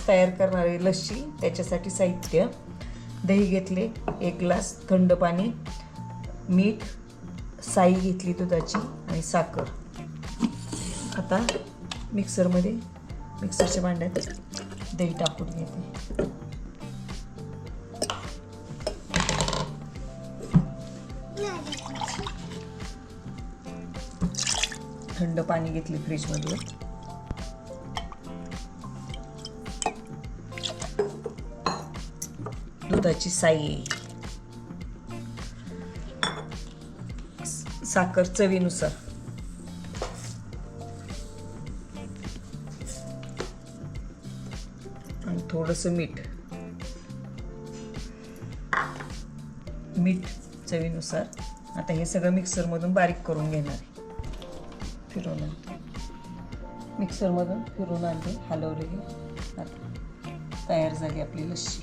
तयार करणार आहे लस्सी. त्याच्यासाठी साहित्य: दही घेतले 1 ग्लास, थंड पाणी, मीठ, साई घेतली दुधाची आणि साखर. आता मिक्सरच्या भांड्यात दही टाकून घेते. थंड पाणी घेतले फ्रीजमध्ये. दुधाची साई, साखर चवीनुसार, आणि थोडंसं मीठ चवीनुसार. आता हे सगळं मिक्सरमधून बारीक करून घेणार आहे. मिक्सरमधून फिरून आणले, हलवलेली. आता तयार झाली आपली लस्सी.